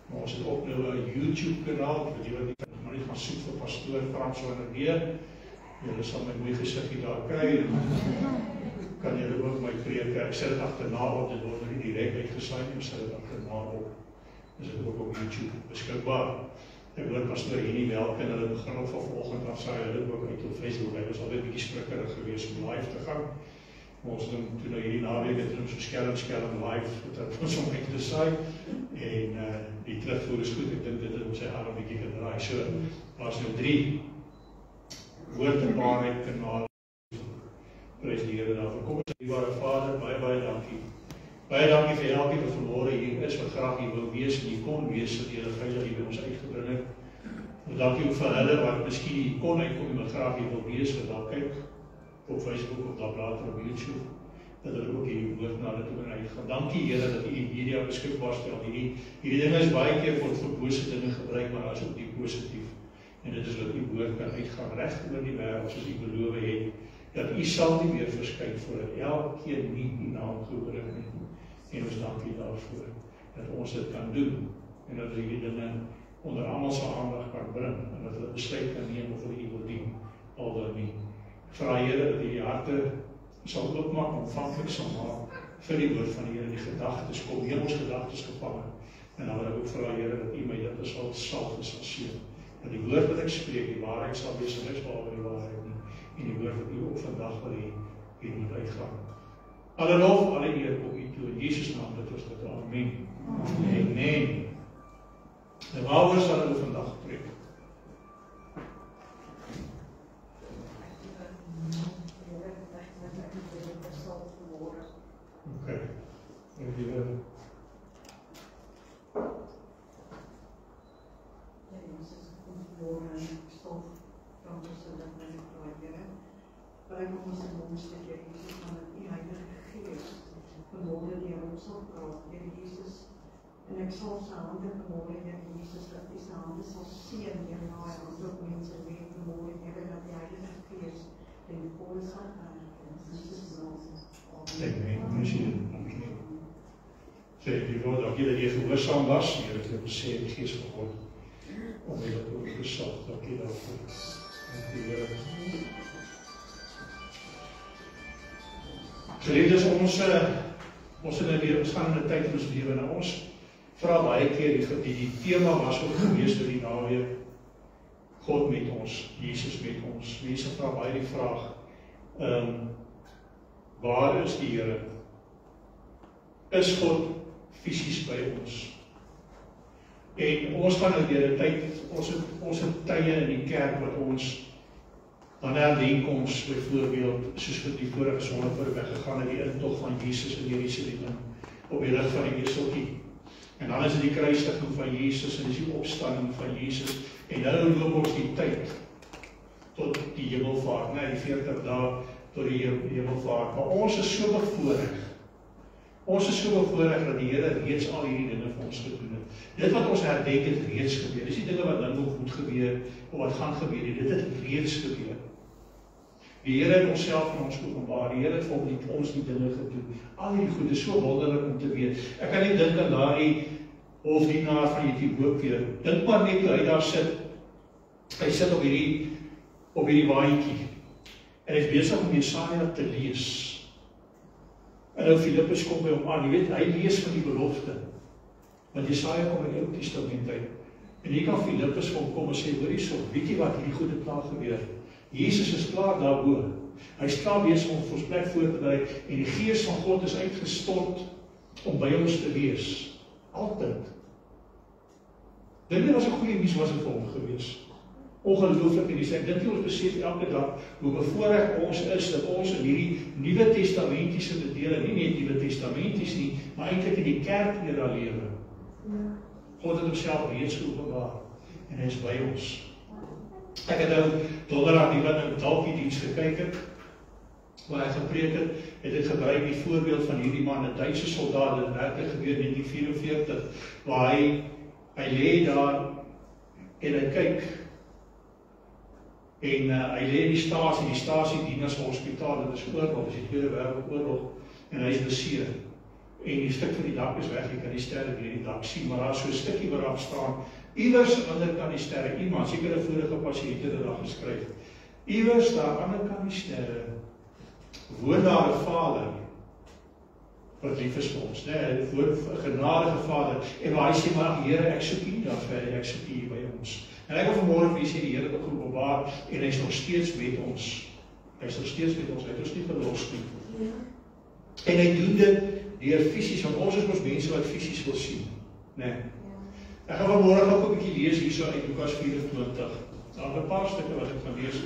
Maar ons het ook nou 'n YouTube kanaal, vir die wat nie maar net gaan soek vir pastoor Frans van der Meer. Julle sal my mooi gesiggie daar kry. Kan julle ook my preke, ek sit dit agterna op, dit word nie direk uitgesaai nie, ons sit dit agterna op. Dis ook op YouTube beskikbaar. Ek hoor pastoor Henny Welke en hulle begin op vanoggend af saai hulle ook uit op Facebook. Hy was altyd 'n bietjie skrikkerig geweest om live te gaan. Maar ons doen toe nou hierdie naweek het ons so skelm live wat ons om uit te saai en die terugvoer is goed. Ek dink dit het op sy arm 'n bietjie gedraai. So daar's nou 3 woord en waarheid kanale. Prys die Here daarvoor. Kom ons liewe Vader, baie dankie. Baie dankie vir elkeen wat vanmôre hier is, wat graag hier wil wees en hier kon wees, dat Here veilig hier by ons uitgebring het. Dankie ook vir hulle wat miskien hier kon uitkom, maar graag hier wil wees, wat daar kyk op Facebook of daar later op YouTube, dat hulle ook hierdie woord na hulle toe kan uitgaan. Dankie Here dat U die media beskikbaar stel. Hierdie dinge is baie keer vir bose dinge gebruik, maar as ook die positief. En dit is dat U woord kan uitgaan reg oor die wêreld soos U beloof het, dat U sal nie weer verskyn voordat elkeen nie U naam gehoor het nie. En ons dankie daarvoor, dat ons dit kan doen, en dat hierdie dinge onder almal se aandag kan bring, en dat hulle besluit kan neem of hulle U wil dien, al dan nie. Vra Here dat U die harte sal oopmaak, ontvanklik sal maak vir die woord van die Here, die gedagtes, kom hier ons gedagtes gevangen, en dan wil ek ook vra Here dat U my dit sal salf en sal seën, dat die woord wat ek spreek, die waarheid sal wees, en niks behalwe die waarheid nie, en die woord wat U ook vandag wil hê, hier moet uitgaan. Alle lof, alle eer kom U toe, in Jesus naam bid ons dit, amen. Amen. En waaroor sal hulle vandag preek? Okay. Bring ons in ons te Here Jesus van die Heilige Gees. Vanmôre die Here ons sal praat, Here Jesus. En ek sal sy hande vanmôre, Here Jesus, dat die sy hande sal seën, Here, na hy hande op mense weet vanmôre, Here, dat die Heilige Gees ten volle sal werk. In Jesus naam. Amen. Sê die woord, dankie dat jy gehoorsaam was, Here, het jou gesê die Gees van God, om jy dat ook gesag, dankie daarvoor. Dankie Here. Geliefdes, ons gaan in 'n tyd in ons lewe en ons vra baie keer die tema was ook gewees vir die naweek. God met ons, Jesus met ons. Mense vra baie die vraag, waar is die Here? Is God fisies by ons? En ons gaan nou deur 'n tyd, ons het tye in die kerk wat ons dan herdenkoms byvoorbeeld, soos vir die vorige Sondag voor weggegaan het, die intog van Jesus in Jerusalem op die lig van die eseltjie. En dan is dit die kruisiging van Jesus en dis die opstanding van Jesus. En nou loop ons die tyd tot die hemelvaart, die 40 dae tot die hemelvaart. Maar ons is so bevoorreg. Ons is so bevoorreg dat die Here reeds al hierdie dinge vir ons gedoen het. Dit wat ons herdenk het reeds gebeur. Dis die dinge wat nou nog moet gebeur of wat gaan gebeur. Dit het reeds gebeur. Die Here het onsself aan ons openbaar. Die Here het vir ons die dinge gedoen. Al die goed is so wonderlik om te weet. Ek kan nie dink aan daardie hofdienaar van Ethiopië. Dink maar net hoe hy daar sit. Hy sit op hierdie waantjie. En hy is besig om Jesaja te lees. En nou Filippus kom by hom aan. Jy weet, hy lees van die belofte. Want Jesaja kom in die Ou Testament uit. En hier kan Filippus vir hom kom en sê, hoor hierso, weet jy wat hierdie goede klaar gebeur? Jesus is klaar daarbo. Hy is klaar besig om ons plek voor te berei en die Gees van God is uitgestort om by ons te wees. Altyd. Dit was 'n goeie nuus was dit vir hom gewees. Ongelooflik en ek dink ons besef elke dag hoe bevoorreg ons is dat ons in hierdie Nuwe Testamentiese dele, nie net Nuwe Testamenties nie, maar eintlik in die kerkera lewe. God het homself reeds openbaar en hy is by ons. Ek het nou donderdag die wat in dalkie diens gekyk het, waar hy gepreek het hy gebruik die voorbeeld van hierdie man, 'n Duitse soldaat, dit werklik gebeur in 1944, waar hy lê daar en hy kyk, en hy lê in die stasie dien as 'n hospitaal, dit is oorlog, dit is die Tweede Wêreldoorlog, en hy is beseer. en die stuk van die dak is weg, jy kan die sterre deur die dak sien, maar daar is so 'n stukkie waar daar staan, iewers aan die ander kant die sterre, iemand, seker 'n vorige pasiënt het dit daar geskryf, iewers daar aan die ander kant die sterre, woon daar 'n Vader, wat lief is vir ons, nee, voor 'n genadige Vader, en waar hy sê, maar Here, ek soek U daar verder, ek soek U by ons. En ek wil vanmôre vir U sê, die Here het geopenbaar, en hy is nog steeds met ons. Hy is nog steeds met ons, hy het ons nie verlos nie. En hy doen dit deur fisies, want ons is ons mense wat fisies wil sien. Nee. Ek gaan vanmôre nog 'n bietjie lees hierso uit Lukas 24. Daar 'n paar stukke wat ek gaan lees.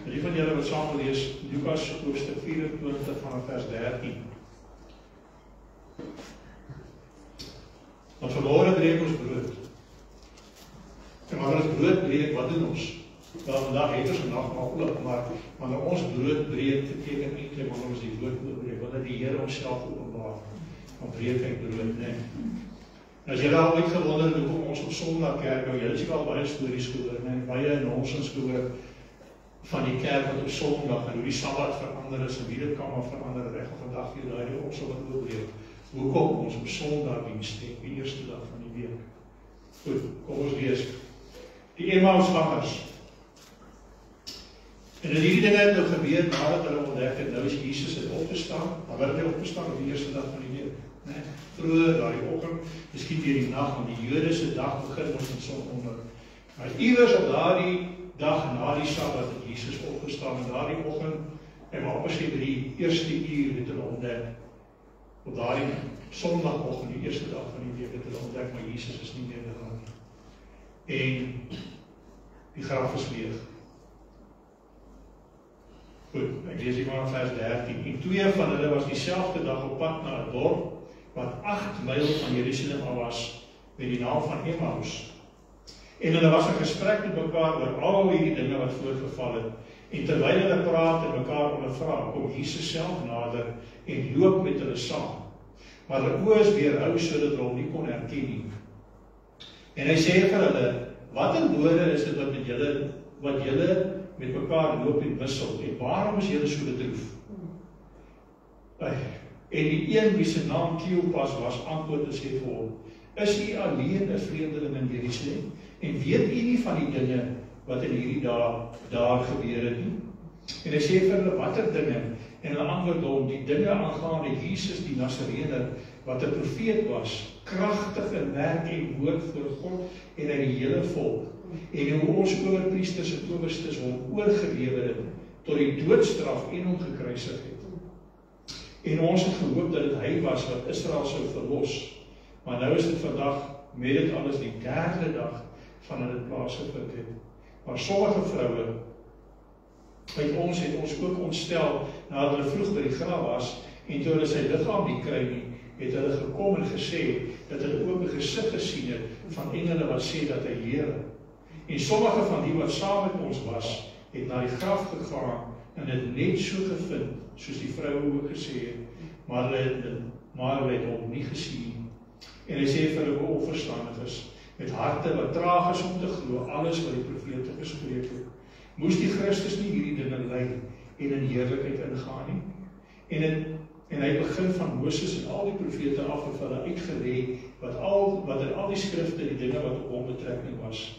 Die van julle wat saam wil lees, Lukas hoofstuk 24 vanaf vers 13. Want vanmôre breek ons brood. En wanneer ons brood breek, wat doen ons? Wel, vandag het ons nagmaal oop, maar wanneer ons brood breek, beteken eintlik wanneer ons die woord oopbreek, wanneer die Here homself openbaar, dan breek hy brood, nee. As julle al ooit gewonder het hoekom ons op Sondag kerk hou, julle het al baie stories gehoor, nee, baie nonsens gehoor van die kerk wat op Sondag en hoe die Sabbat verander is en wie dit kan maar verander reg op vandag hier daai op so wat oopbreek. Hoekom ons op Sondag diens het, die eerste dag van die week. Goed, kom ons lees. Die Emmausgangers. En hierdie dinge het nou gebeur nadat hulle ontdek het, nou is Jesus het opgestaan, maar wat het hy opgestaan op die eerste dag van die week? Nee, vroeër daai oggend, miskien deur die nag, want die Jode se dag begin ons met sononder. Maar iewers op daardie dag na die Sabbat het Jesus opgestaan en daardie oggend, en maar amper sê by die eerste uur het hulle ontdek, op daardie Sondagoggend, die eerste dag van die week het hulle ontdek, maar Jesus is nie meer daar nie. En die graf is leeg. Goed, ek lees hier maar vers 13. En 2 van hulle was dieselfde dag op pad na 'n dorp wat 8 myl van Jerusalem af was, met die naam van Emmaus. En hulle was in gesprek met mekaar oor al hierdie dinge wat voorgeval het. En terwyl hulle praat en mekaar ondervra, kom Jesus self nader en loop met hulle saam. Maar hulle oë is weerhou sodat hulle hom nie kon herken nie. En hy sê vir hulle, watter woorde is dit wat julle met mekaar loop en wissel, en waarom is julle so bedroef? En die een wie se naam Kleopas was, antwoord en sê vir hom, is u alleen 'n vreemdeling in Jerusalem, en weet u nie van die dinge wat in hierdie dae daar gebeur het nie? En hy sê vir hulle, watter dinge? En hulle antwoord hom, die dinge aangaande Jesus die Nasareëner, wat 'n profeet was, kragtig in werk en woord voor God en uit die hele volk, en hoe ons owerpriesters en owerstes hom oorgelewer het tot die doodstraf en hom gekruisig het. En ons het gehoop dat dit hy was wat Israel sou verlos, maar nou is dit vandag met dit alles die 3de dag van dit plaasgevind het. Maar sommige vroue uit ons het ons ook ontstel nadat hulle vroeg by die graf was, en toe hulle sy liggaam nie kry nie, het hulle gekom en gesê dat hulle ook 'n gesig gesien het van engele wat sê dat hy lewe. En sommige van die wat saam met ons was, het na die graf gegaan en het net so gevind, soos die vroue ook gesê het, maar hulle het hom nie gesien nie. En hy sê vir hulle onverstandiges, met harte wat traag is om te glo, alles wat die profete gespreek het. Moes die Christus nie hierdie dinge ly en in heerlikheid ingaan nie? En hy begin van Moses en al die profete af en hulle uitgelê wat in al die skrifte die dinge wat op hom betrekking was.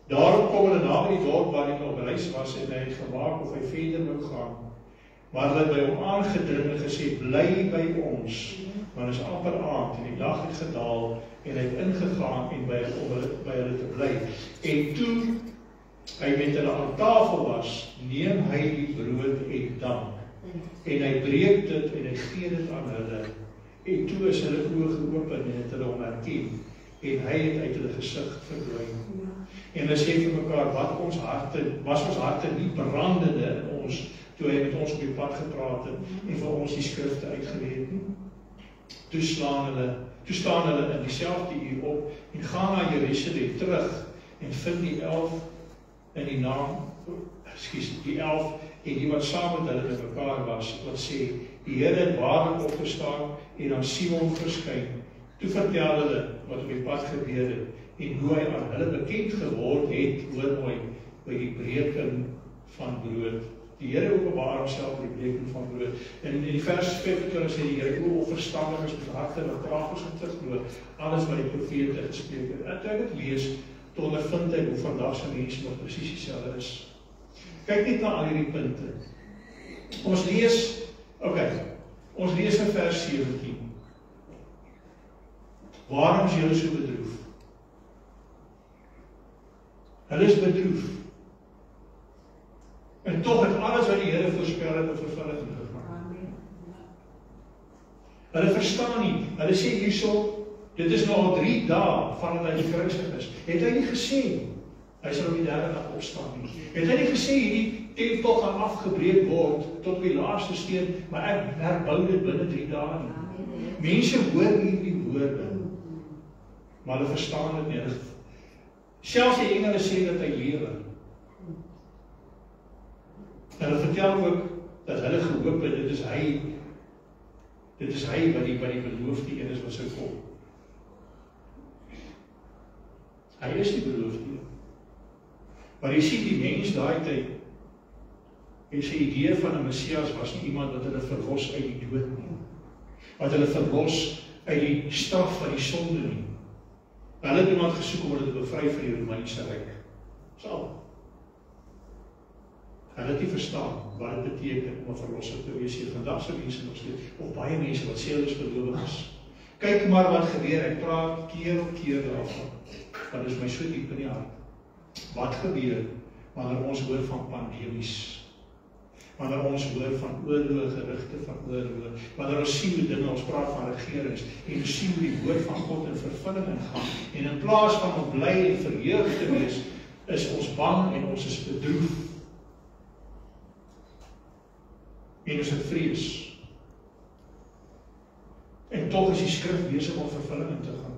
Daarop kom hulle naby die dorp waar hy op reis was en hy het gemaak of hy verder wou gaan. Maar hulle het by hom aangedring en gesê, bly by ons, want is amper aand en die dag het gedaal en hy het ingegaan en by hulle te bly. En toe hy met hulle aan tafel was, neem hy die brood en dank. En hy breek dit en hy gee dit aan hulle. En toe is hulle oë geopen en het hulle hom herken. En hy het uit hulle gesig verdwyn. En hulle sê vir mekaar, was ons harte nie brandende in ons, toe hy met ons op die pad gepraat het, en vir ons die skrifte uitgeleer het nie. Toe staan hulle in dieselfde uur op, en gaan na Jerusalem terug, en vind die 11 in die naam, die 11, en die wat saam met hulle in mekaar was, wat sê, die Here het waarlik opgestaan, en aan Simon verskyn. Toe vertel hulle wat op die pad gebeur het, en hoe hy aan hulle bekend geword het, hoor mooi, by die breking van brood Die Here openbaar homself in die breking van brood. En in die vers 25 sê die Here, o verstandiges met harte wat traag is om te glo, alles wat die profete gespreek het. En toe ek dit lees, toe ondervind ek hoe vandag se mense nog presies dieselfde is. Kyk net na al hierdie punte. Ons lees in vers 17. Waarom is julle so bedroef? Hulle is bedroef. En tog het alles wat die Here voorspel het 'n vervulling gegaan. Hulle verstaan nie. Hulle sê hierso, dit is nou al 3 dae vandat hy gekruisig is. Het hy nie gesê hy sal op die 3de dag opstaan nie? Het hy nie gesê hierdie tempel gaan afgebreek word tot op die laaste steen, maar ek herbou dit binne 3 dae nie? Mense hoor hierdie woorde, maar hulle verstaan dit nie. Selfs die engele sê dat hy lewe. En hulle vertel ook dat hulle gehoop het, dit is hy wat die beloofde een is wat sou kom. Hy is die beloofde een. Maar jy sien die mens daai tyd, en sy idee van 'n Messias was nie iemand wat hulle verlos uit die dood nie, wat hulle verlos uit die straf van die sonde nie. Hulle het iemand gesoek om hulle te bevry van die Romeinse ryk. So. Hulle het nie verstaan wat dit beteken om 'n verlosser te wees hier. Vandag se mense nog steeds, of baie mense wat sê hulle is gelowiges. Kyk maar wat gebeur, ek praat keer op keer daarvan. Want dit is my so diep in die hart. Wat gebeur wanneer ons hoor van pandemies? Wanneer ons hoor van oorloë, gerugte van oorloë, wanneer ons sien hoe dinge, ons praat van regerings, en ons sien hoe die woord van God in vervulling ingaan, en in plaas van om bly en verheug te wees, is ons bang en ons is bedroef. En ons het vrees. En tog is die skrif besig om vervulling in te gaan.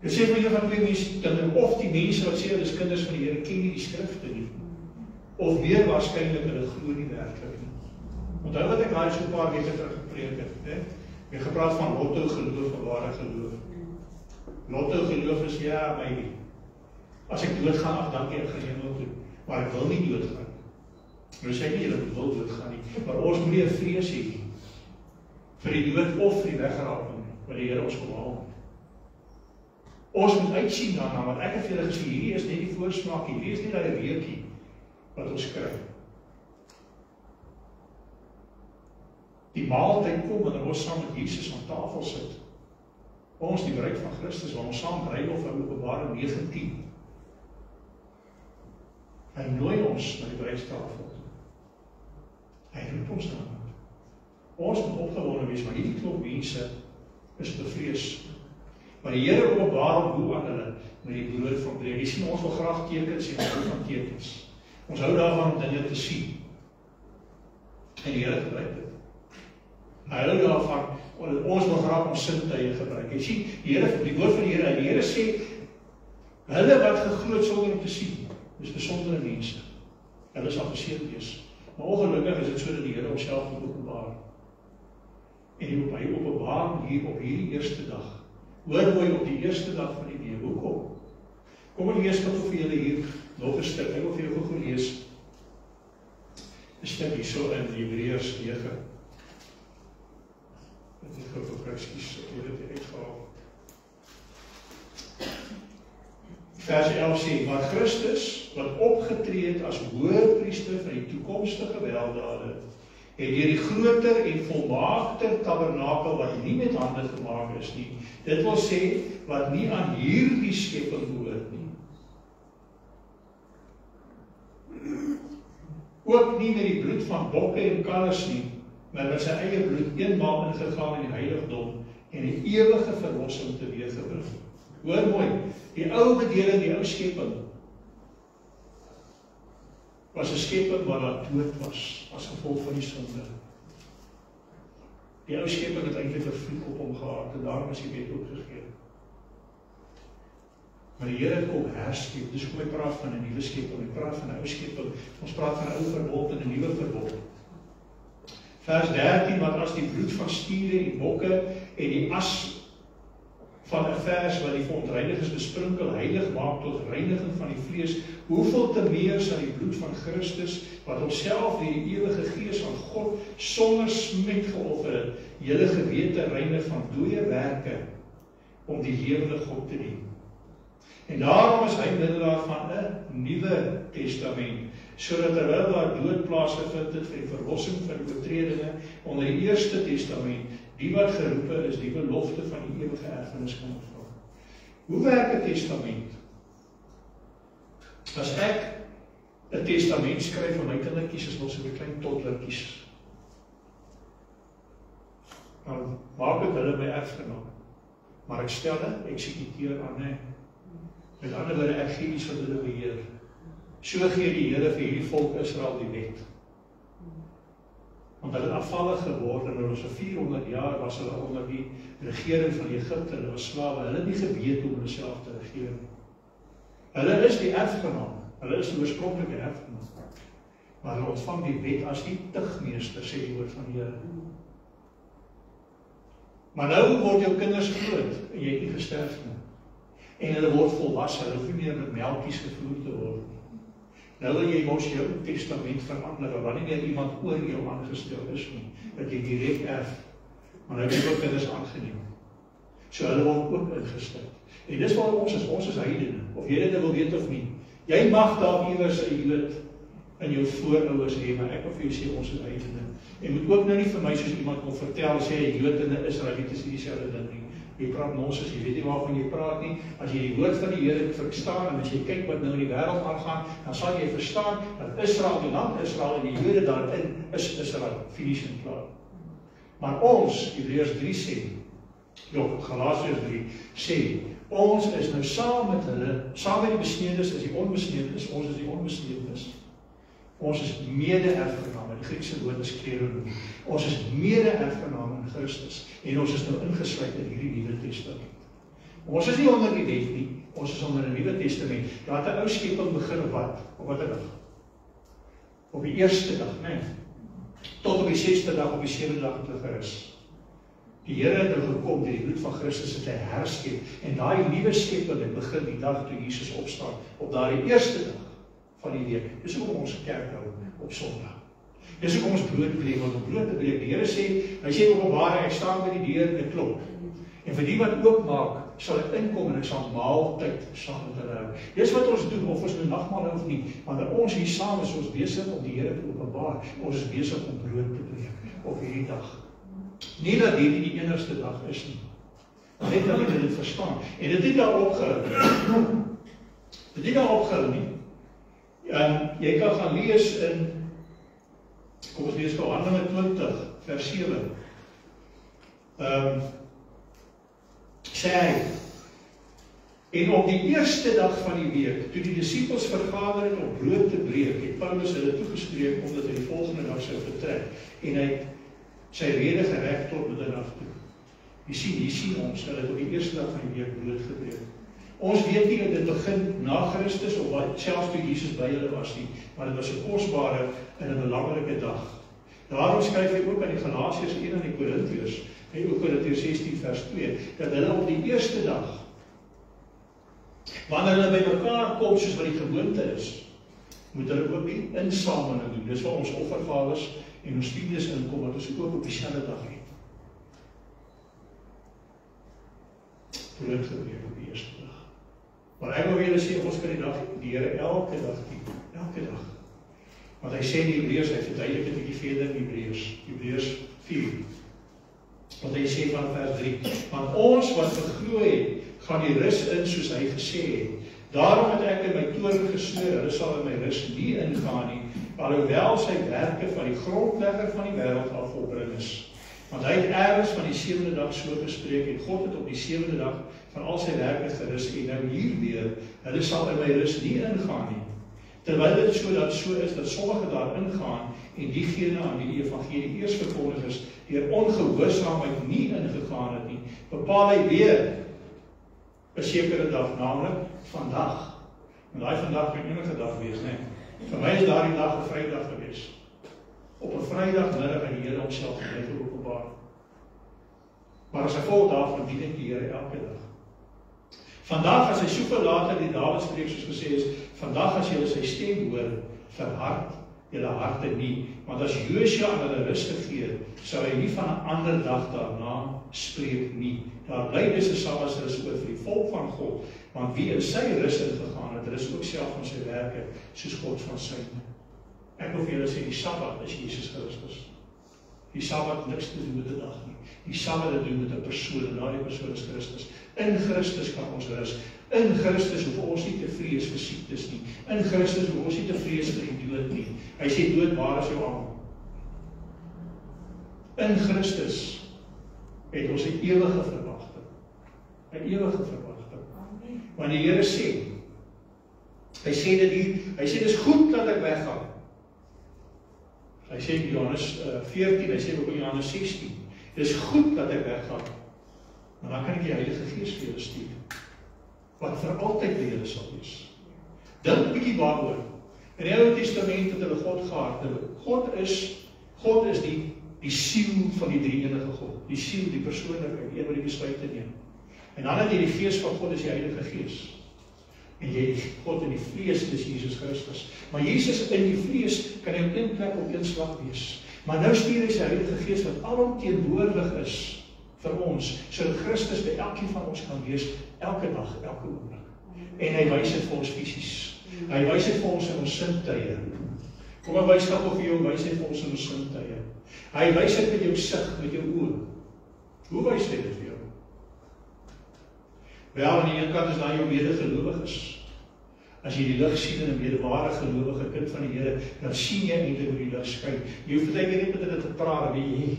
Dit sê vir julle van twee mense, of die mense wat sê hulle is kinders van die Here ken nie die skrifte nie, of meer waarskynlik hulle glo nie werklik nie. Onthou wat ek daai so 'n paar weke terug gepreek het, hè? Ek gepraat van lotto geloof en ware geloof. Lotto geloof is ja, my nie. As ek doodgaan, ag dankie, ek gaan hemel toe, maar ek wil nie doodgaan. Nou sê nie julle wil doodgaan nie, maar ons moet nie 'n vrees hê nie vir die dood of vir die weggeraping wat die Here ons kom haal. Ons moet uitsien daarna, want ek het vir julle gesê, hierdie is net die voorsmaak, hierdie is nie daai reekie wat ons kry. Die maaltyd kom wanneer ons saam met Jesus aan tafel sit. Ons die bruid van Christus, waar ons saam bruilof in Openbaring 19. Hy nooi ons na die bruidstafel. Hy roep ons daarna. Ons moet opgewonde wees, maar hierdie klomp mense is bevrees. Maar die Here openbaar hoe aan hulle met die brood van breek. Jy sien, ons wil graag tekens en hou van tekens. Ons hou daarvan om dinge te sien. En die Here gebruik dit. Hy hou daarvan, ons wil graag om sintuie gebruik. Jy sien, die woord van die Here sê, hulle wat geglo het sonder om te sien, is besondere mense. Hulle sal geseën wees. Maar ongelukkig is dit so dat die Here homself moet openbaar. En hy openbaar hier op hierdie eerste dag. Hoor mooi, op die eerste dag van die lewe. Hoekom? Kom ek lees wat vir julle hier nog 'n stuk. Ek wil vir julle gou lees 'n stuk hierso in Hebreërs 9. Dit is gou presies, ek het dit uitgehaal. Vers 11 sê, want Christus, wat opgetree het as hoëpriester van die toekomstige weldade, het deur die groter en volmaakter tabernakel wat nie met hande gemaak is nie, dit wil sê, wat nie aan hierdie skepping behoort nie, ook nie met die bloed van bokke en kalvers nie, maar met sy eie bloed eenmaal ingegaan in die heiligdom en die ewige verlossing teweeggebring. Hoor mooi, die ou bedeling, die ou skepping, was 'n skepping waar daar dood was, as gevolg van die sonde. Die ou skepping het eintlik 'n vloek op hom gehad, en daarom is die wet ook gegee. Maar die Here het kom herskep, dis kom hy praat van 'n nuwe skepping, hy praat van 'n ou skepping, ons praat van 'n ou verbond en 'n nuwe verbond. Vers 13, want as die bloed van stiere en bokke en die as van 'n vers wat die verontreiniges besprinkel, heilig maak tot reiniging van die vlees, hoeveel te meer sal die bloed van Christus, wat homself deur die ewige Gees van God sonder smet geoffer het, julle gewete reinig van dooie werke, om die lewende God te dien. En daarom is hy middelaar van 'n nuwe testament, sodat terwyl daar dood plaasgevind het vir die verlossing van die oortredinge onder die eerste testament, die wat geroepe is, die belofte van die ewige erfenis kan ontvang. Hoe werk 'n testament? As ek 'n testament skryf vir my kindertjies, is nog so 'n klein toddlertjies, dan maak ek hulle my erfgenaam, maar ek stel 'n eksekuteur aan, nee. Met ander woorde, ek gee iets wat hulle beheer. So gee die Here vir hierdie volk Israel die wet. Want hulle het afvallig geword en hulle was vir 400 jaar was hulle onder die regering van Egipte, hulle was slawe, hulle het nie geweet hoe om hulle self te regeer nie. Hulle is die erfgenaam, hulle is die oorspronklike erfgenaam. Maar hulle ontvang die wet as die tugmeester, sê die woord van die Here. Maar nou word jou kinders groot en jy het nie gesterf nie. En hulle word volwasse, hulle hoef nie meer met melkies gevoer te word. Nou wil jy mos jou testament verander, wanneer nie meer iemand oor jou aangestel is nie, dat jy direk erf, maar nou het jy ook kinders aangeneem. So hulle word ook ingestel. En dis waar ons is heidene, of jy dit wil weet of nie. Jy mag daar iewers 'n Jood in jou voorouers hê, maar ek wil vir jou sê ons is heidene. En moet ook nou nie vir my soos iemand kon vertel, sê 'n Jood en 'n Israeliet is nie dieselfde ding nie. Jy praat nonsens, jy weet nie waarvan jy praat nie. As jy die woord van die Here verstaan, en as jy kyk wat nou in die wêreld aangaan, dan sal jy verstaan dat Israel, die land Israel en die Jode daarin is Israel, finies en klaar. Maar ons, Hebreërs 3 sê, Galasiërs 3 sê, ons is nou saam met hulle, saam met die besnedenis is die onbesnedenis, ons is die onbesnedenis. Ons is mede-erfgename, die Griekse woord is kleronomie. Ons is mede-erfgename in Christus, en ons is nou ingesluit in hierdie Nuwe Testament. Ons is nie onder die wet nie, ons is onder 'n Nuwe Testament. Daar het 'n ou skepping begin op wat? Op watter dag? Op die eerste dag, nee. Tot op die 6de dag, op die 7de dag het hulle gerus. Die Here het nou gekom, deur die bloed van Christus het hy herskep, en daai nuwe skepping het begin die dag toe Jesus opstaan, op daardie eerste dag van die week. Dis hoekom ons kerk hou op Sondag. Dis hoekom ons brood breek, want om brood te breek, die Here sê, hy sê Openbaring, ek staan by die deur en ek klop. En vir die wat oopmaak, sal ek inkom en ek sal maaltyd saam met hulle hou. Dis wat ons doen, of ons nou nagmaal hou of nie. Wanneer ons hier saam is, ons besig om die Here te openbaar. Ons is besig om brood te breek op hierdie dag. Nie dat hierdie die enigste dag is nie. Net dat jy dit verstaan. En dit het daar opgehou. Dit het daar opgehou nie. Jy kan gaan lees in, kom ons lees gou Handelinge 20, vers 7. Sê hy, en op die eerste dag van die week, toe die disippels vergader het om brood te breek, het Paulus hulle toegespreek omdat hy die volgende dag sou vertrek, en hy het sy rede gereg tot middernag toe. Hier sien ons, hulle het op die eerste dag van die week brood gebreek. Ons weet nie dat dit begin na Christus, of wat selfs toe Jesus by hulle was nie, maar dit was 'n kosbare en 'n belangrike dag. Daarom skryf hy ook aan die Galasiërs 1 en die Korintiërs, en ook Korintiërs 16 vers 2, dat hulle op die eerste dag, wanneer hulle by mekaar kom soos wat die gewoonte is, moet hulle ook die insameling doen. Dis waar ons offergawes en ons tiendes inkom, wat ons ook op dieselfde dag het. Brood gebreek op die eerste dag. Maar ek wil julle sê, ons kan die Here elke dag dien, elke dag. Want hy sê in Hebreërs, hy verduidelik dit 'n bietjie verder in Hebreërs 4. Want hy sê van vers 3, want ons wat geglo het, gaan die rus in soos hy gesê het. Daarom het ek in my toorn gesweer, hulle sal in my rus nie ingaan nie, alhoewel sy werke van die grondlegger van die wêreld af volbring is. Want hy het ergens van die 7de dag so gespreek, en God het op die 7de dag van al sy werke gerus, en nou hier weer, hulle sal in my rus nie ingaan nie. Terwyl dit so is, dat sommige daar ingaan, en diegene aan wie die evangelie eers verkondig is, deur ongehoorsaamheid nie ingegaan het nie, bepaal hy weer 'n sekere dag, naamlik vandag. En daai vandag kan enige dag wees, nee. Vir my is daardie dag 'n Vrydag gewees. Op 'n Vrydagmiddag het die Here homself openbaar. Maar as gevolg daarvan dien ek die Here elke dag. Vandag as hy soveel later die Dawid spreek soos gesê is, vandag as julle sy stem hoor, verhard julle harte nie, want as Josua aan hulle rus gegee, sou hy nie van 'n ander dag daarna spreek nie. Daar bly dus 'n Sabbatsrus oor vir die volk van God, want wie in sy rus ingegaan het, rus ook self van sy werke, soos God van syne. Ek wil vir julle sê, die Sabbat is Jesus Christus. Die Sabbat niks te doen met 'n dag nie. Die Sabbat het doen met 'n persoon, en daardie persoon is Christus. In Christus kan ons rus. In Christus hoef ons nie te vrees vir siektes nie. In Christus hoef ons nie te vrees vir die dood nie. Hy sê dood, waar is jou almal? In Christus het ons 'n ewige verwagting. 'n Ewige verwagting. Want die Here sê, hy sê dit hier, hy sê dis goed dat ek weggaan. Hy sê in Johannes 14, hy sê ook in Johannes 16, dis goed dat ek weggaan, maar dan kan ek die Heilige Gees vir julle stuur, wat vir altyd by julle sal wees. Dink 'n bietjie daaroor. In die Ou Testament het hulle God gehaat. God is die siel van die drie-enige God. Die siel, die persoonlikheid, die een wat die besluite neem. En dan het jy die Gees van God, is die Heilige Gees. En jy het God in die vlees, dis Jesus Christus. Maar Jesus in die vlees kan hy op een plek op een slag wees. Maar nou stuur hy sy Heilige Gees wat alomteenwoordig is vir ons, sodat Christus by elkeen van ons kan wees, elke dag, elke oomblik. En hy wys dit vir ons fisies. Hy wys dit vir ons in ons sintuie. Kom ek wys gou vir jou, wys hy vir ons in ons sintuie. Hy wys dit met jou sig, met jou oë. Hoe wys hy dit vir jou? Wel, aan die een kant is daar jou medegelowiges. As jy die lig sien in 'n medeware gelowige kind van die Here, dan sien jy eintlik hoe die lig skyn. Jy hoef net net met dit te praat, weet jy,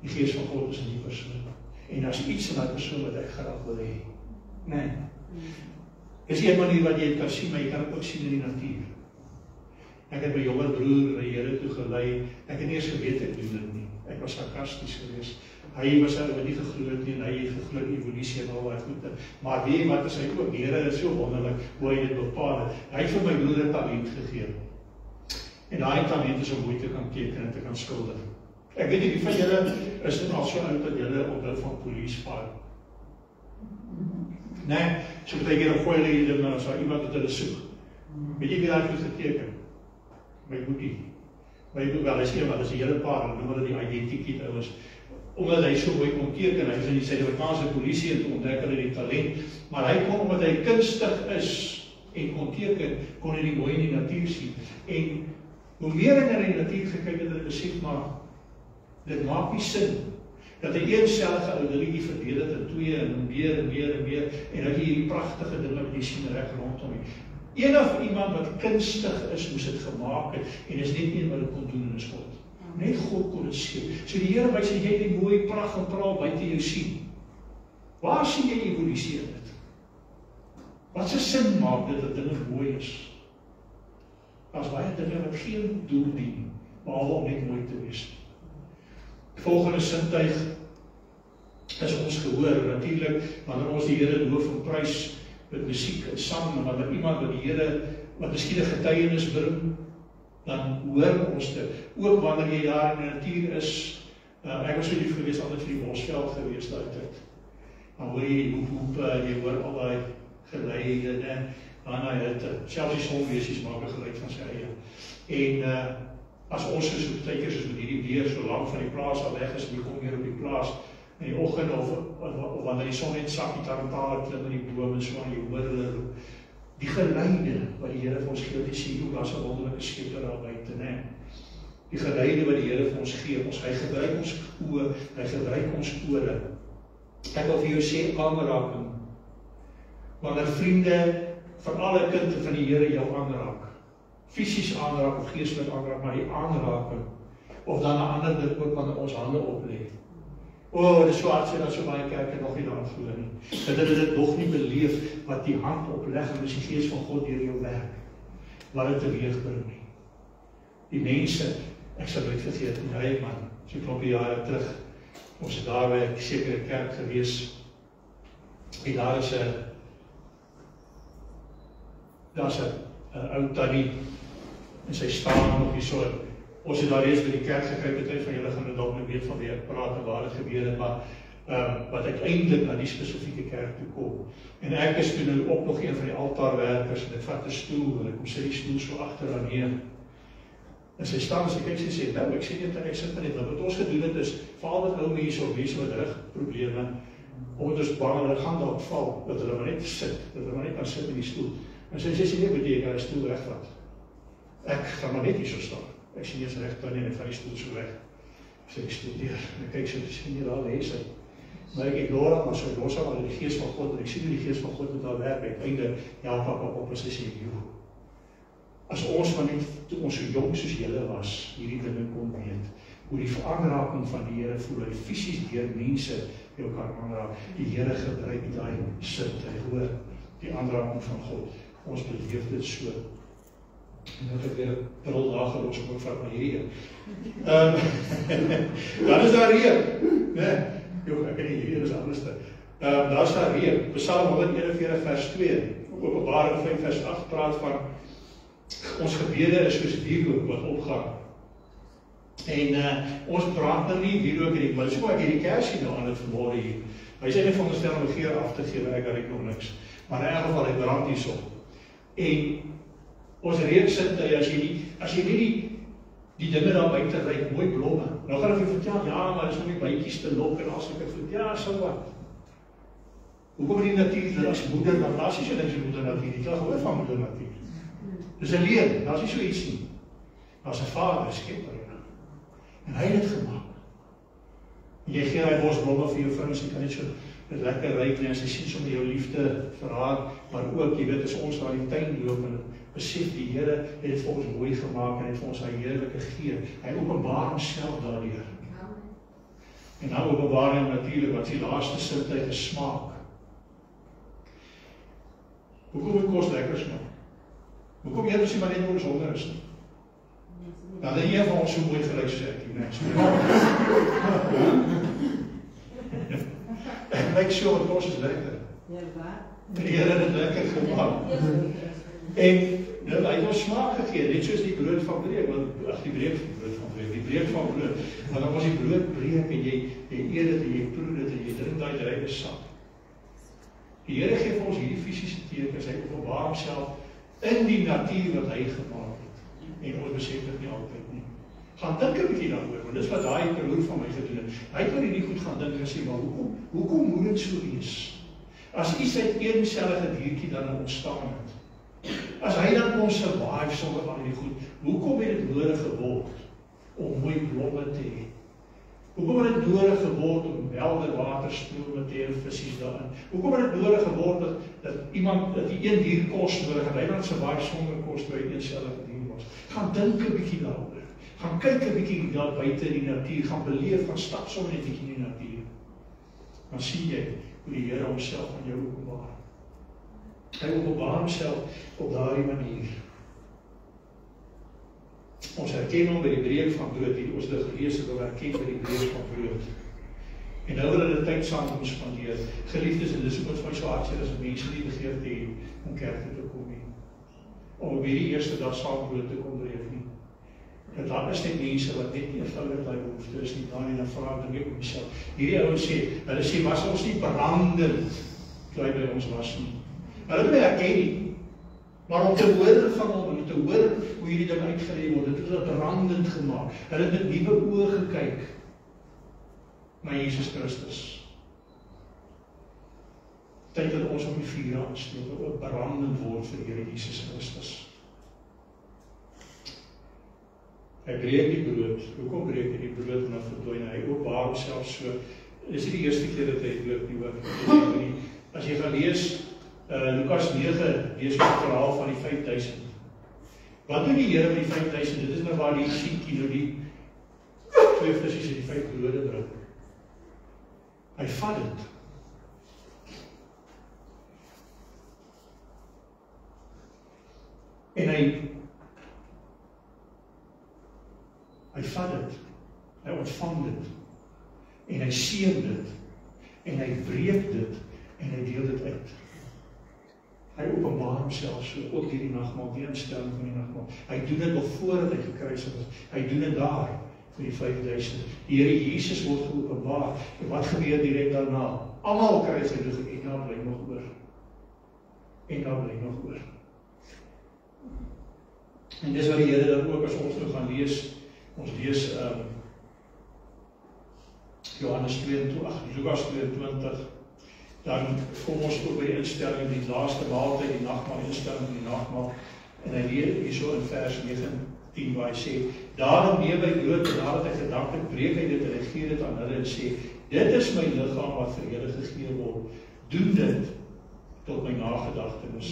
die Gees van God is in die persoon. En daar's iets in daai persoon wat ek graag wil hê. Nee. Dis een manier wat jy dit kan sien, maar jy kan dit ook sien in die natuur. Ek het my jonger broer na die Here toe gelei. Ek het nie eens geweet ek doen dit nie. Ek was sarkasties geweest. Hy was ou wat nie geglo het nie, en hy het geglo in evolusie en al daai goede. Maar weet jy wat is hy ook? Die Here is so wonderlik hoe hy dit bepaal het. Hy het vir my broer 'n talent gegee. En daai talent is om mooi te kan teken en te kan skilder. Ek weet nie wie van julle is dit al so oud dat julle onthou van police file. Nee, so baie keer gooi hulle dit nou, so iemand wat hulle soek. Weet jy wie daai goed geteken? My boetie. My boetie, wel, hy sê, maar dis 'n hele paar, en noem hulle die identiteit ouers. Omdat hy so mooi kon teken, hy was in die Suid-Afrikaanse polisie en toe ontdek hulle die talent, maar hy kon, omdat hy kunstig is en kon teken, kon hy die mooi in die natuur sien. En hoe meer hy na die natuur gekyk het, het hy besef, maar dit maak nie sin dat hy eensellige ou dingetjie verdeel het in twee en meer en meer en meer, en dat jy hierdie pragtige dinge wat jy sien reg rondom hy. Enig iemand wat kunstig is, moes dit gemaak het, en is net nie wat dit kon doen in 'n God. Net God kon dit skep. So die Here wys jy die mooi pragt en praal buite jou sien. Waar sien jy evolusie in dit? Wat se sin maak dit dat dinge mooi is? Daar's baie dinge wat geen doel dien, behalwe om net mooi te wees. Volgende sintuig is ons gehoor. Natuurlik, wanneer ons die Here loof en prys met musiek en sang, en wanneer iemand wat die Here, wat miskien 'n getuienis bring, dan hoor ons dit. Ook wanneer jy daar in die natuur is, ek was so lief geweest, altyd vir die Bosveld geweest daai tyd. Dan hoor jy hoep, jy hoor al daai geluide, dan daai hitte, selfs die sonwesies maak 'n geluid van sy eie. En as ons so tydjie soos met hierdie weer so lank van die plaas al weg is, en jy kom hier op die plaas, in die oggend of wanneer die son net sak, die tarantale klim in die bome, so aan jy hoor hulle roep. Die geluide wat die Here vir ons gee, die sê ook, daar's 'n wonderlike skepper daar buite, né? Die geluide wat die Here vir ons gee, hy gebruik ons oë, hy gebruik ons ore. Ek wil vir jou sê, aanraking. Wanneer vriende, veral 'n kind van die Here jou aanraak, fisies aanraak of geestelik aanraak, maar die aanraking, of dan 'n ander ding ook wanneer ons hande oplê. Dit is so hartseer dat so baie kerke nog nie daaraan glo nie. Dat hulle dit nog nie beleef wat die hand opleg en dis die Gees van God deur jou werk, wat dit teweegbring nie. Die mense, ek sal nooit vergeet nie, hy man, so klompie jare terug, ons het daar by 'n sekere kerk gewees, en daar's 'n ou tannie, en sy staan nog hier so. Ons het daar eens by die kerk gekyk, baie van julle gaan dit dalk nou weet van wie ek praat en waar dit gebeur het, maar wat uiteindelik na die spesifieke kerk toe kom. En ek is toe nou ook nog een van die altaarwerkers, en dit vat 'n stoel, en ek kom sit die stoel so agteraan neer. En sy staan, sy kyk, sy sê, nou, ek sê net, ek sit maar net, wat ons gedoen het is, veral wat ou mense met rugprobleme, omdat ons bang, hulle gaan dalk val, dat hulle maar net sit, dat hulle maar net kan sit in die stoel. En sy sê, nee, moet jy kan die stoel wegvat. Ek gaan maar net hier so staan. Ek sê, jy is recht dan en ek van die stoel so weg. Ek sê, ek studeer, en ek kyk, sy nie daar lees hy. Maar ek ignore dat, maar sy los al die gees van God, en ek sien hoe die gees van God met haar werk, uiteindelik, ja, papa op, en sy sê, joh, as ons maar net, toe ons so jong soos julle was, hierdie dinge kon weet, hoe die aanraking van die Here voel, hy fisies deur mense jou kan aanraak, die Here gebruik daai sit, hy hoor die aanraking van God, ons beleef dit so. En dan het ek weer 'n bril daar gelos, kom ek vat my hierdie een. Dan is daar reën, nee, joh, ek weet nie, hierdie is anders. Daar is daar reën, Psalm 141 vers 2, Openbaring 5 vers 8 praat van ons gebede is soos wierook wat opgaan. En ons praat nou nie wierook nie, maar dis hoe ek hierdie kersie nou aan het vanmôre hier. Hy sê net van ons stel om geer af te gee, ek het nog niks. Maar in elk geval, hy brand hierso. En ons reeksinte, as jy nie die dinge daar buite ryk, mooi blomme. Nou gaan ek vir vertel, ja, maar dis om die bytjies te lok en as ek het vertel, ja, so wat. Hoekom die natuur as moeder, dan laat jy so ding so moeder natuur, jy kan gehoor van moeder natuur. Dis 'n leer, daar is nie so iets nie. Daar's 'n Vader, skepper. En hy het dit gemaak. En jy gee hy bosblomme vir jou vrou, sy kan net so dit lekker ryk en sy sien sommer jou liefde vir haar, maar ook, jy weet, as ons daar in die tuin loop en besef die Here het dit vir ons mooi gemaak en het vir ons sy heerlike gee. Hy openbaar homself daardeur. En nou openbaar hy natuurlik wat sy laaste sintuig is smaak. Hoekom moet kos lekker smaak? Hoekom eet ons nie maar net ons honger is nie? Dan het een van ons so mooi gelyk soos ek hier, ek lyk so, want kos is lekker. Die Here het dit lekker gemaak. En hy het ons smaak gegee, net soos die brood van breek, die breek van brood, want dan was die brood breek en jy eet dit en jy proe dit en jy drink daai ryke sap. Die Here gee vir ons hierdie fisiese tekens, hy openbaar homself in die natuur wat hy gemaak het. En ons besef dit nie altyd nie. Gaan dink 'n bietjie daaroor, want dis wat daai broer van my gedoen het. Hy het nie goed gaan dink en sê, maar hoekom moet dit so wees? As iets uit een sellige diertjie dan ontstaan het. As hy dan kon survive sonder al die goed, hoekom het dit nodig geword om mooi blomme te hê? Hoekom het dit nodig geword om helder waterstrome te hê en visse daarin? Hoekom het dit nodig geword dat die een dier kos nodig en hy dan survive sonder kos by een sellige dier? Gaan dink 'n bietjie daaroor. Gaan kyk 'n bietjie daar buite in die natuur, gaan beleef, gaan stap sommer net 'n bietjie in die natuur. Dan sien jy hoe die Here homself aan jou openbaar. Hy openbaar homself op daardie manier. Ons herken hom by die breek van brood, die ons dit gelees het, herken by die breek van brood. En nou wil hulle tyd saam met ons spandeer. Geliefdes, en dis ook vir my so hartseer as mense nie begeerte het om kerk toe te kom nie. Om op hierdie eerste dag saam brood te kom breek nie. En dan is net mense wat net nie eenvoudig daai behoefte is nie, dan en dan vra ek op myself. Hierdie ouens sê, hulle sê, was ons nie brandend toe hy by ons was nie. Hulle het my herken nie. Maar om te hoor van hom, om te hoor hoe hierdie ding uitgelê word, het hulle brandend gemaak. Hulle het met nuwe oë gekyk na Jesus Christus. Tyd dat ons op die vuur aansteek, ook brandend word vir Here Jesus Christus. Hy breek die brood. Hoekom breek hy die brood en dan verdwyn hy? Openbaar homself so. Dis nie die eerste keer dat hy loop nie hoor. As jy gaan lees Lukas 9, lees die verhaal van die 5000. Wat doen die Here met die 5000? Dit is nou waar die 10 kilo die 2 visse en die 5 brode bring. Hy vat dit. En hy vat dit. Hy ontvang dit. En hy seën dit. En hy breek dit. En hy deel dit uit. Hy openbaar homself so, ook hierdie nagmaal, die instelling van die nagmaal. Hy doen dit nog voordat hy gekruisig is. Hy doen dit daar, vir die 5000. Die Here Jesus word geopenbaar. En wat gebeur direk daarna? Almal kry gelukkig en daar bly nog oor. En daar bly nog oor. En dis wat die Here dan ook as ons nou gaan lees. Ons lees Johannes 22, Lukas 22. Dan kom ons ook by die instelling, die laaste maaltyd, die nagmaal, instelling die nagmaal. En hy leer hierso in vers 19 waar hy sê, daarom neem hy brood en nadat hy gedank het, breek hy dit en hy gee dit aan hulle en sê, dit is my liggaam wat vir julle gegee word. Doen dit tot my nagedagtenis.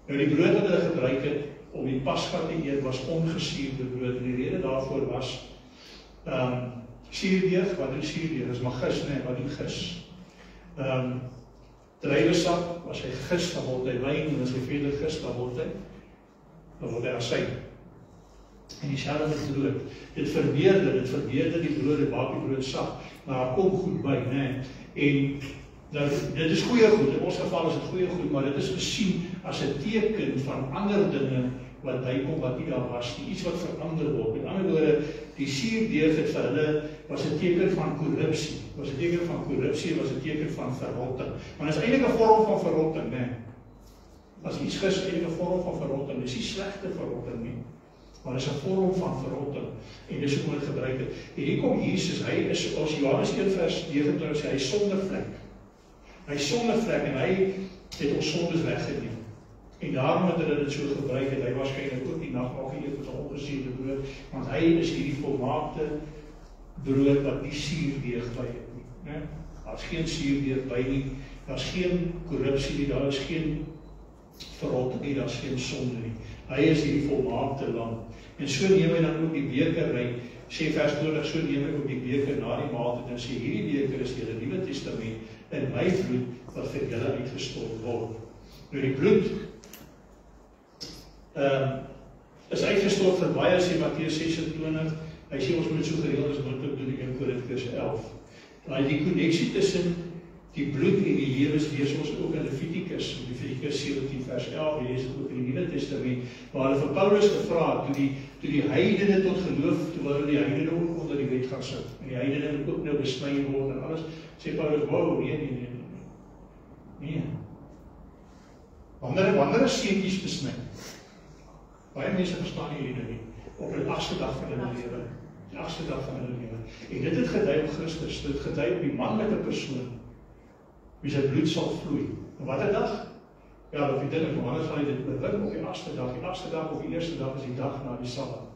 Nou die brood wat hulle gebruik het om die Pasga te eet was ongesuurde brood. En die rede daarvoor was suurdeeg, wat doen suurdeeg? Dis maar gis, nee, wat doen gis? Druiwesap, as hy gis, dan word hy wyn, en as hy verder gis, dan word hy asyn. En dieselfde met brood. Dit verbeerder die brood, dit maak die brood sag, maar daar kom goed by, nee. En nou, dit is goeie goed, in ons geval is dit goeie goed, maar dit is gesien as 'n teken van ander dinge wat bykom wat nie daar was nie, iets wat verander word. Met ander woorde, die suurdeeg het vir hulle was 'n teken van korrupsie, was 'n teken van verrotting. Maar dit is eintlik 'n vorm van verrotting, né? As iets gis eintlik 'n vorm van verrotting, dis nie slegte verrotting nie, maar dis 'n vorm van verrotting. En dis hoe dit gebruik het. En hier kom Jesus, hy is, as Johannes 1 vers 29 sê, hy is sonder vlek. Hy is sonder vlek en hy het ons sondes weggeneem. En daarom het hulle dit so gebruik en hy waarskynlik ook die nagmaal geëet met 'n ongesuurde brood, want hy is hierdie volmaakte brood wat nie suurdeeg by het nie, né? Daar's geen suurdeeg by nie, daar's geen korrupsie nie, daar is geen verrotting nie, daar's geen sonde nie. Hy is hierdie volmaakte lam. En so neem hy dan ook die beker, hy sê vers 20, so neem hy ook die beker na die maaltyd en sê hierdie beker is die Nuwe Testament in my bloed wat vir julle uitgestort word. Nou die bloed is uitgestort vir baie, sê Matteus 26, hy sê ons moet so gereeld as moontlik doen in 1 Korintiërs 11. Maar die konneksie tussen die bloed en die lewe lees ons ook in Levitikus 17 vers 11, jy lees dit ook in die Nuwe Testament, waar hulle vir Paulus gevra het, toe die heidene tot geloof, toe hulle die heidene ook onder die wet gaan sit, en die heidene moet ook nou besny word en alles, sê Paulus, wow, nee. Wanneer is seentjies besny? Baie mense verstaan nie hierdie nie, op die 8ste dag van hulle lewe. Die 8ste dag van hulle lewe. En dit het gedui op Christus, dit gedui op die manlike persoon, wie sy bloed sal vloei. En wat 'n dag? Ja, op die ding in Johannes gaan hy dit bewin op die 8ste dag. Die 8ste dag of die 1ste dag is die dag na die Sabbat.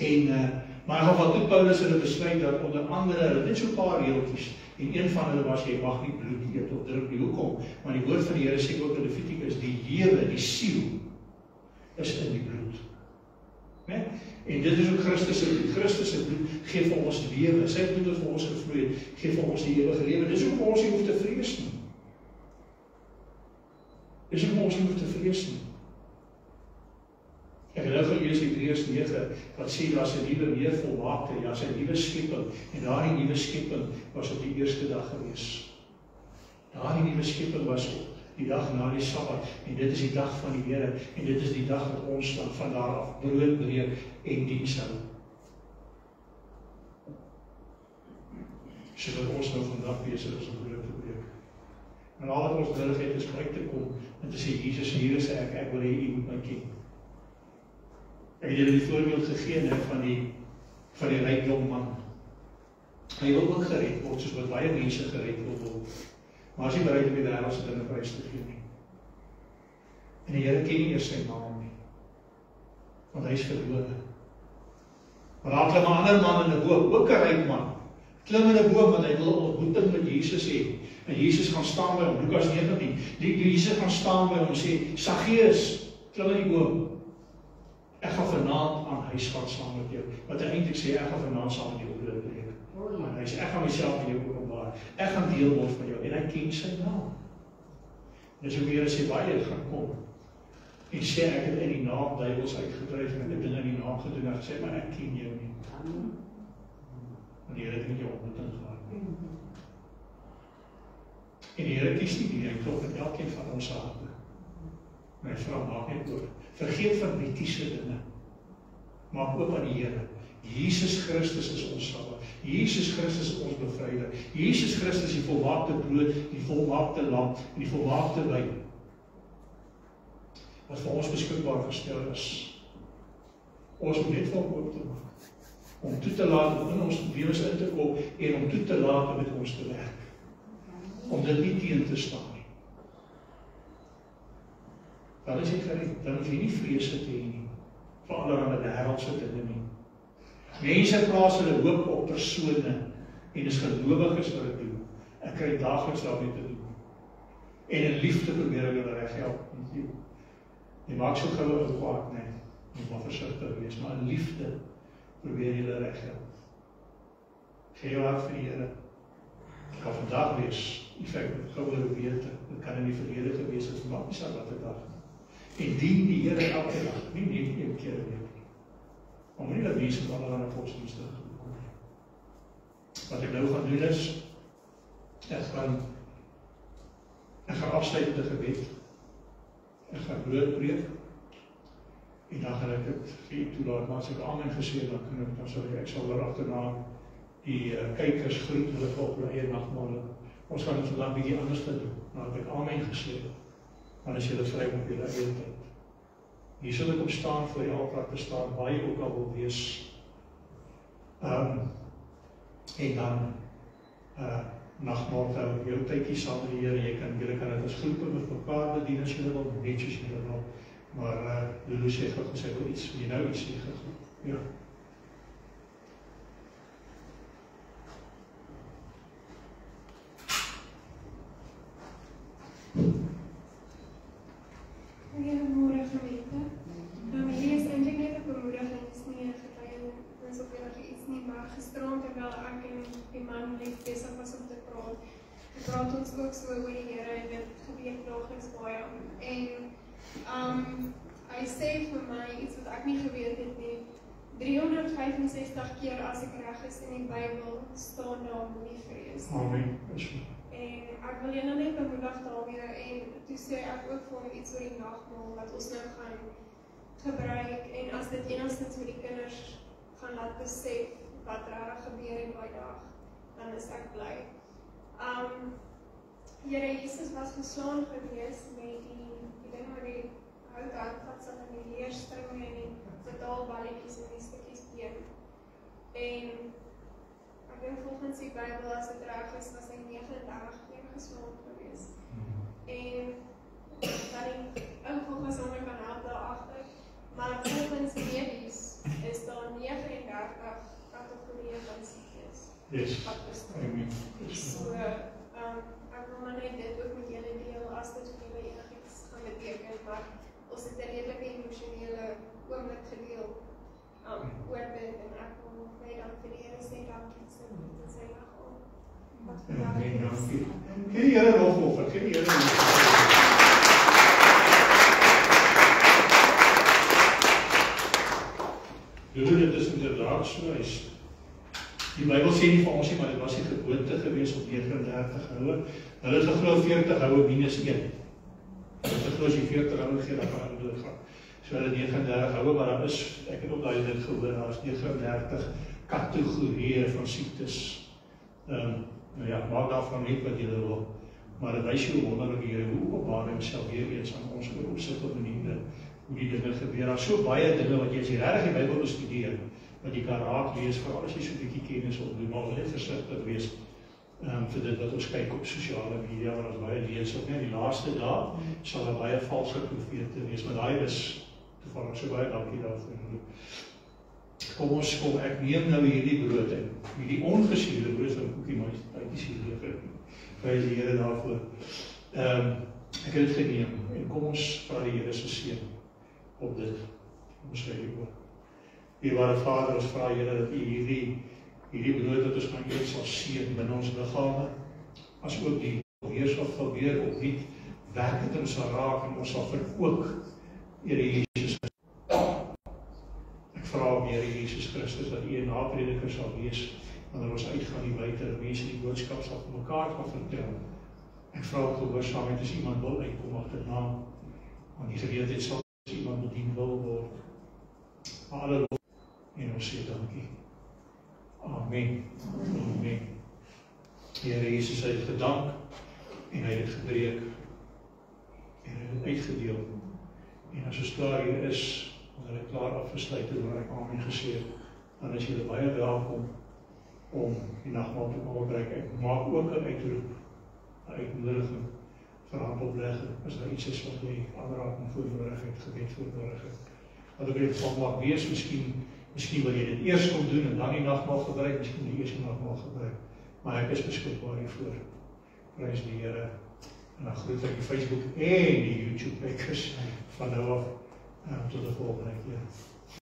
En, maar in geval toe Paulus hulle besluit dat onder andere, hulle net so 'n paar reeltjies, en een van hulle was, jy mag nie bloed eet of drink nie. Hoekom? Want die woord van die Here sê ook in Levitikus, die lewe, die siel, is in die bloed. Nee? En dit is ook Christus se bloed gee vir ons lewe. Sy bloed het vir ons gevloei, gee vir ons die ewige lewe. Dis hoekom ons nie hoef te vrees nie. Dis hoekom ons nie hoef te vrees nie. Ek het nou gelees Hebreërs 9, wat sê daar's 'n nuwe meer volmaakte, ja, 'n nuwe skepping, en daardie nuwe skepping was op die eerste dag gewees. Daardie nuwe skepping was op die dag na die Sabbat, en dit is die dag van die Here, en dit is die dag wat ons dan van daar af brood breek en diens hou. So dat ons nou vandag besig is om brood te breek. En al wat ons nodig het is uit te kom, en te sê, Jesus, hier is ek wil hê u moet my ken. Ek het julle die voorbeeld gegee van die ryk jong man. Hy wil ook gered word, soos wat baie mense gered wil word. Maar as hy bereid om die wêreldse dinge prys te gee nie. En die Here ken nie eers sy naam nie. Want hy is verlore. Maar daar klim 'n ander man in 'n boom, ook 'n ryk man. Klim in 'n boom want hy wil 'n ontmoeting met Jesus hê. En Jesus gaan staan by hom, Lukas 19. Jesus gaan staan by hom en sê, Saggeus, klim in die boom. Ek gaan vanaand aan huis gaan saam met jou. Wat hy eintlik sê, ek gaan vanaand saam met jou brood breek. Maar hy sê, ek gaan myself aan jou openbaar. Ek gaan deel word van jou. En hy ken sy naam. Dis hoe die Here sê, waar jy gaan kom. En sê, ek het in die naam duiwels uitgedryf en ek het in die naam gedoen en gesê, maar ek ken jou nie. Want die Here het met jou ontmoeting gehad. En die Here kies nie direk op in elkeen van ons harte. Maar hy vra maak net oor. Vergeet van netiese dinge. Maak oop aan die Here. Jesus Christus is ons Sabbat. Jesus Christus is ons bevryder. Jesus Christus is die volmaakte brood, die volmaakte lam en die volmaakte wyn. Wat vir ons beskikbaar gestel is. Ons moet net van oop te maak. Om toe te laat om in ons lewens in te kom en om toe te laat om met ons te werk. Om dit nie teen te staan nie. Dan is jy gered. Dan hoef jy nie vrese te hê nie. Veral aan die wêreldse dinge nie. Mense plaas hulle hoop op persone en is gelowiges wat dit doen. Ek kry daagliks daarmee te doen. En in liefde probeer ek hulle reghelp. Jy maak so gou 'n kwaad, nee. Jy moet maar versigtig wees, maar in liefde probeer jy hulle reghelp. Gee jou hart vir die Here. Dit kan vandag wees, effek met goue wete. Dit kan in die verlede gewees het, maak nie saak wat 'n dag. En dien die Here elke dag, nie net een keer 'n week. Om nie dat mense met allerlei godsdienste kom. Wat ek nou gaan doen is, ek gaan afsluit met 'n gebed. Ek gaan brood breek. En dan gaan ek dit vir u toelaat, maar as ek amen gesê het, dan sal ek sal weer agterna die kykers groet, hulle volg hulle eie nagmaal. Ons gaan dit vandag bietjie anders doen, nadat ek amen gesê het. Dan is julle vry om julle eie tyd. Hier sal ek opstaan voor die altaar te staan, waar jy ook al wil wees. En dan nagmaal hou, jou tydjie saam met die Here, julle kan dit as groepe met mekaar bedien as julle wil, net soos julle wil. Maar Lulu sê gou gesê wil iets, jy nou iets sê gou. Ja. Goeiemôre gemeente. Hierdie is eintlik net 'n bemoediging, is nie 'n getuienis of iets nie, maar gisterand terwyl ek en die man net besig was om te praat, praat ons ook so oor die Here en dit gebeur daagliks baie. En hy sê vir my iets wat ek nie geweet het nie. 365 keer as ek reg is in die Bybel staan daar moenie vrees. Amen. En ek wil julle net bemoedig daarmee en toe sê ek ook vir iets oor die nagmaal wat ons nou gaan gebruik en as dit enigstens met die kinders gaan laat besef wat regtig gebeur in daai dag, dan is ek bly. Here Jesus was geslaan gewees met die ding met die hout handvatsel en die leerstringe en die betaalballetjies en die stukkies been. En ek dink volgens die Bybel as dit reg is, was hy 39 keer geslaan gewees. En dat die involgens onder kan help daar agter, maar volgens medies is daar 39 kategorieë van siektes. Yes. Wat bestaan. Amen. So, ek wil maar net dit ook met julle deel as dit vir julle enigiets gaan beteken, maar ons het 'n redelike emosionele oomblik gedeel oor dit en ek wil net dan vir die Here sê dankie vir sy liggaam. Wat vandag is. Gee die Here nog offer, gee die Here nog. Dit is inderdaad so, die Bybel sê nie vir ons nie, maar dit was die gewoonte gewees op 39 houe. Hulle het geglo 40 houe minus 1. Hulle het geglo as jy 40 houe gee, dan gaan hulle doodgaan. So hulle 39 houe, maar daar is, ek het ook daai dit gehoor, daar is 39 kategorieë van siektes. Nou ja, maak daarvan net wat jy wil, maar dit wys jou wonderlik hier, hoe openbaar homself weer eens aan ons oor opsigte maniere, hoe die dinge gebeur. Daar is so baie dinge wat jy as jy regtig die Bybel bestudeer, wat jy kan raak lees, veral as jy so 'n bietjie kennis opdoen, maar net versigtig wees vir dit wat ons kyk op sosiale media, waar ons baie lees op, die laaste dae sal daar baie valse profete wees, maar daai is toevallig so baie dankie daarvoor. Kom, ek neem nou hierdie brood in, hierdie ongesuurde brood van koekie, maar die suurige, prys die Here daarvoor. Ek het dit geneem, en kom ons vra die Here se seën op dit, ons sê die woord. Liewe Vader, ons vra Here dat U hierdie brood wat ons gaan eet sal seën binne ons liggame, as ook die weer sal gebeur op nie werkend ons sal raak en ons sal verkoop, Here Jesus Christus. Ek vra om Here Jesus Christus dat U 'n naprediker sal wees, wanneer ons uitgaan die buite, mense die boodskap sal vir mekaar gaan vertel. Ek vra ook gehoorsaamheid as iemand wil uitkom agterna, want die geleentheid sal as iemand bedien wil word. Maar alle en ons sê dankie. Amen. Amen. Die Here Jesus het gedank en hy het gebreek en hy het uitgedeel. En as ons klaar hier is, wanneer hy klaar afgesluit het, waar ek amen gesê het, dan is julle baie welkom om die nagmaal te kom gebruik. Ek maak ook 'n uitroep, 'n uitnodiging vir handoplegging, as daar iets is wat jy aanraking voor nodig het, gebed voor nodig het. Wat ook in die geval mag wees, miskien wil jy dit eers kom doen en dan die nagmaal gebruik, miskien die eerste nagmaal gebruik. Maar ek is beskikbaar hiervoor. Prys die Here. En dan groet ek die Facebook en die YouTube kijkers van nou af tot de volgende keer.